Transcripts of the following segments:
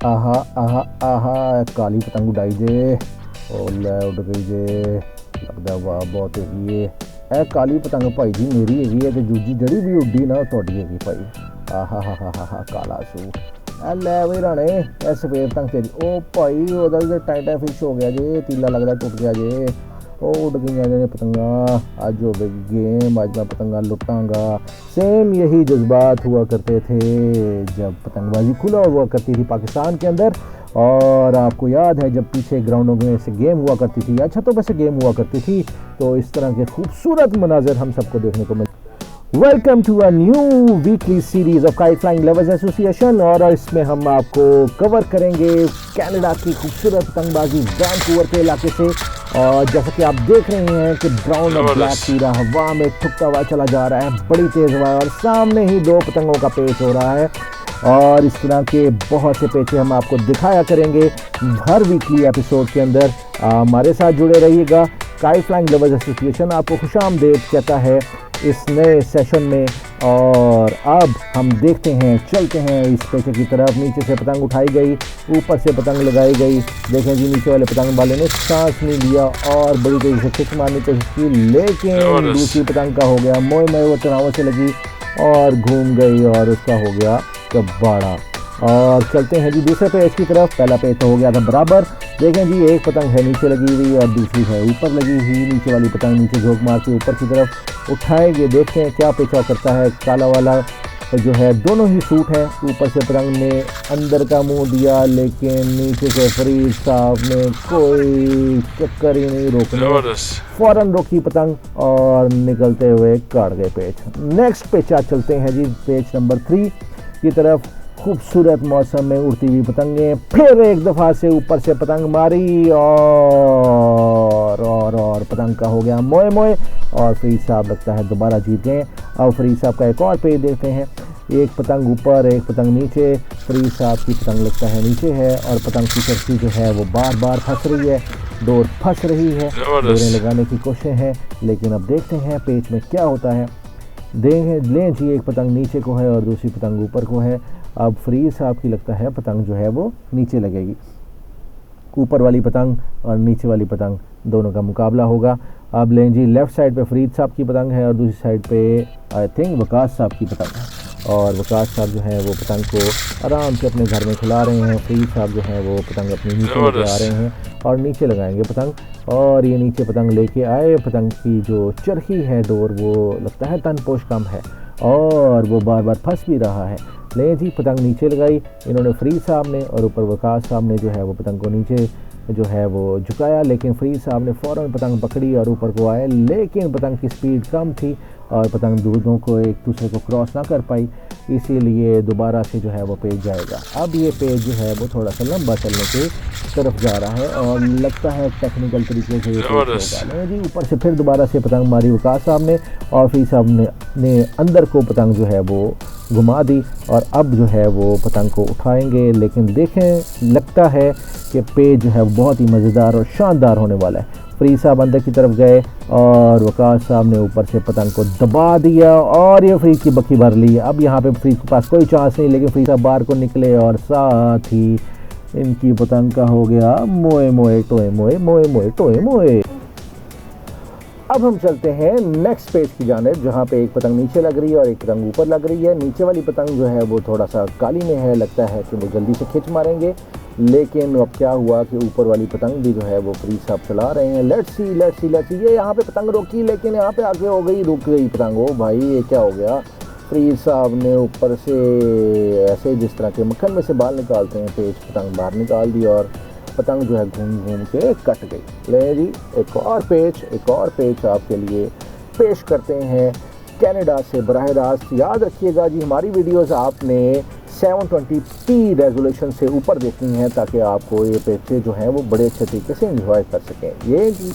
आहा आहा आहा काली पतंग उड़ाई जे। ओ लै उड़ गई जे, लगदा वाह बहुत हैगी है। काली पतंग भाई जी मेरी हैगी है, ते दूजी जड़ी भी उड्डी ना तुहाडी हैगी भाई। आहा हा काला सू ए लै वे राणे ए सफेद पतंग तेरी। ओ भाई ओहदा ते टाइटा फिश हो गया जे, तीला लगदा टुट गया जे। ओ उड़ गई ने पतंगा, आज हो गई गेम, आज मैं पतंगा लुटाऊंगा। सेम यही जज्बात हुआ करते थे जब पतंगबाजी खुला हुआ करती थी पाकिस्तान के अंदर। और आपको याद है जब पीछे ग्राउंडों में से गेम हुआ करती थी या छतों पर से गेम हुआ करती थी, तो इस तरह के खूबसूरत मनाजर हम सबको देखने को मिलते। Welcome to a new weekly series of kite flying lovers association, और इसमें हम आपको कवर करेंगे कनाडा की खूबसूरत पतंगबाजी वैंकूवर के इलाके से। और जैसा कि आप देख रहे हैं कि ब्राउन और ब्लैक तीरा हवा में ठुकता हुआ चला जा रहा है, बड़ी तेज हवा है और सामने ही दो पतंगों का पेच हो रहा है। और इस तरह के बहुत से पेचे हम आपको दिखाया करेंगे हर वीकली एपिसोड के अंदर। हमारे साथ जुड़े रहिएगा। काइट फ्लाइंग लवर्स एसोसिएशन आपको खुशामदीद कहता है इस नए सेशन में। और अब हम देखते हैं, चलते हैं इस पेचे की तरफ। नीचे से पतंग उठाई गई, ऊपर से पतंग लगाई गई। देखें जी, नीचे वाले पतंग वाले ने सांस नहीं लिया और बड़ी तेजी से खिंच मारने की कोशिश की, लेकिन दूसरी पतंग का हो गया मोए मोए, वो तनाव से लगी और घूम गई और उसका हो गया कबाड़ा। और चलते हैं जी दूसरे पेच की तरफ। पहला पेच तो हो गया था बराबर। देखें जी, एक पतंग है नीचे लगी हुई और दूसरी है ऊपर लगी हुई। नीचे वाली पतंग नीचे झोंक मार के ऊपर की तरफ उठाएंगे। देखते हैं क्या पेचा करता है। काला वाला जो है दोनों ही सूट है। ऊपर से पतंग ने अंदर का मुंह दिया, लेकिन नीचे से फरीद साहब ने कोई चक्कर ही नहीं रोकने, फौरन रोकी पतंग और निकलते हुए काट गए पेच। नेक्स्ट पेचा चलते हैं जी पेच नंबर 3 की तरफ। खूबसूरत मौसम में उड़ती हुई पतंगें, फिर एक दफ़ा से ऊपर से पतंग मारी और पतंग का हो गया मोए मोए और फरीद साहब लगता है दोबारा जीत गए। अब फरीद साहब का एक और पेज देखते हैं। एक पतंग ऊपर, एक पतंग नीचे। फरीद साहब की पतंग लगता है नीचे है और पतंग की चरखी जो है वो बार बार फंस रही है, डोर फंस रही है। डोरें लगाने की कोशिश है, लेकिन अब देखते हैं पेच में क्या होता है। देखें लें जी, एक पतंग नीचे को है और दूसरी पतंग ऊपर को है। अब फरीद साहब की लगता है पतंग जो है वो नीचे लगेगी। ऊपर वाली पतंग और नीचे वाली पतंग दोनों का मुकाबला होगा। अब लें जी, लेफ़्ट साइड पे फरीद साहब की पतंग है और दूसरी साइड पे आई थिंक वकास साहब की पतंग है। और वकास साहब जो है वो पतंग को आराम से अपने घर में खिला रहे हैं। फरीद साहब जो है वो पतंग अपनी नीचे लेके आ रहे हैं और नीचे लगाएंगे पतंग। और ये नीचे पतंग लेके आए। पतंग की जो चरखी है, डोर, वो लगता है तनपोश कम है और वो बार बार फंस भी रहा है। ले जी, पतंग नीचे लगाई इन्होंने फरीद साहब ने, और ऊपर वकास साहब ने जो है वो पतंग को नीचे जो है वो झुकाया, लेकिन फरीद साहब ने फ़ौरन पतंग पकड़ी और ऊपर को आए। लेकिन पतंग की स्पीड कम थी और पतंग दूधों को एक दूसरे को क्रॉस ना कर पाई, इसीलिए दोबारा से जो है वो पेज जाएगा। अब ये पेज जो है वो थोड़ा सा लंबा चलने की तरफ जा रहा है और लगता है टेक्निकल तरीके से ये पेज होगा। जी, ऊपर से फिर दोबारा से पतंग मारी वकास साहब ने और फरीद साहब ने अंदर को पतंग जो है वो घुमा दी और अब जो है वो पतंग को उठाएंगे। लेकिन देखें, लगता है कि पेज जो है बहुत ही मज़ेदार और शानदार होने वाला है। फरीद साहब अंदर की तरफ गए और वकास साहब ने ऊपर से पतंग को दबा दिया और ये फरीद की बखी भर ली। अब यहाँ पे फरीद के पास कोई चांस नहीं, लेकिन फरीद साहब बाहर को निकले और साथ ही इनकी पतंग का हो गया मोए मोए टोए मोए मोए मोए टोए मोए। अब हम चलते हैं नेक्स्ट पेज की जानिब, जहाँ पे एक पतंग नीचे लग रही है और एक पतंग ऊपर लग रही है। नीचे वाली पतंग जो है वो थोड़ा सा काली में है, लगता है कि वो जल्दी से खिंच मारेंगे। लेकिन अब क्या हुआ कि ऊपर वाली पतंग भी जो है वो फरीद साहब चला रहे हैं। लेट्स सी ये यहाँ पे पतंग रोकी, लेकिन यहाँ पे आगे हो गई, रुक गई पतंग। ओ भाई, ये क्या हो गया? फरीद साहब ने ऊपर से ऐसे जिस तरह के मक्खन में से बाल निकालते हैं पेच, पतंग बाहर निकाल दी और पतंग जो है घूम घूम के कट गई। ले जी, एक और पेच आपके लिए पेश करते हैं कनाडा से बराह रास्त। याद रखिएगा जी, हमारी वीडियोस आपने 720p रेजोल्यूशन से ऊपर देखनी है ताकि आपको ये पेचे जो हैं वो बड़े अच्छे तरीके से एंजॉय कर सकें। ये जी,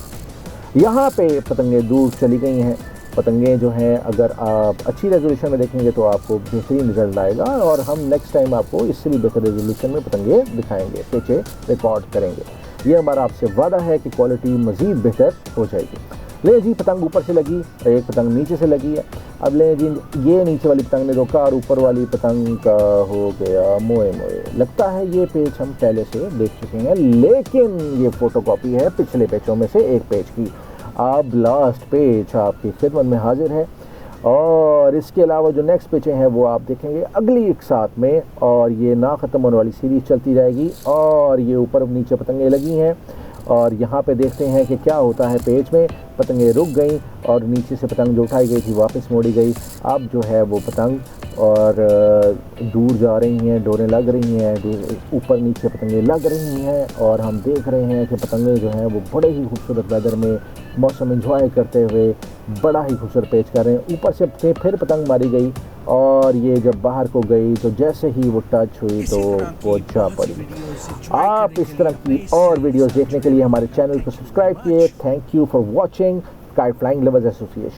यहाँ पे पतंगें दूर चली गई हैं। पतंगें जो हैं अगर आप अच्छी रेजोल्यूशन में देखेंगे तो आपको बेहतरीन रिजल्ट आएगा और हम नेक्स्ट टाइम आपको इससे भी बेहतर रेजोल्यूशन में पतंगें दिखाएंगे, पेचे रिकॉर्ड करेंगे। ये हमारा आपसे वादा है कि क्वालिटी मज़ीद बेहतर हो जाएगी। ले जी, पतंग ऊपर से लगी और एक पतंग नीचे से लगी है। अब लेकिन ये नीचे वाली पतंग ने रोका और ऊपर वाली पतंग का हो गया मोए मोए। लगता है ये पेज हम पहले से देख चुके हैं, लेकिन ये फोटोकॉपी है पिछले पेजों में से एक पेज की। अब लास्ट पेज आपकी खिदमत में हाजिर है और इसके अलावा जो नेक्स्ट पेजें हैं वो आप देखेंगे अगली एक साथ में, और ये ना ख़त्म होने वाली सीरीज़ चलती रहेगी। और ये ऊपर नीचे पतंगें लगी हैं और यहाँ पे देखते हैं कि क्या होता है। पेज में पतंगें रुक गई और नीचे से पतंग जो उठाई गई थी वापस मोड़ी गई। अब जो है वो पतंग और दूर जा रही हैं, डोरें लग रही हैं, ऊपर नीचे पतंगें लग रही हैं और हम देख रहे हैं कि पतंगें जो हैं वो बड़े ही खूबसूरत वेदर में मौसम एंजॉय करते हुए बड़ा ही खूबसूरत पेच कर रहे हैं। ऊपर से फिर पतंग मारी गई और ये जब बाहर को गई तो जैसे ही वो टच हुई तो वो जा पड़ी। आप इस तरह की और वीडियोस देखने के लिए हमारे चैनल को सब्सक्राइब किए। Thank you for watching kite flying lovers association.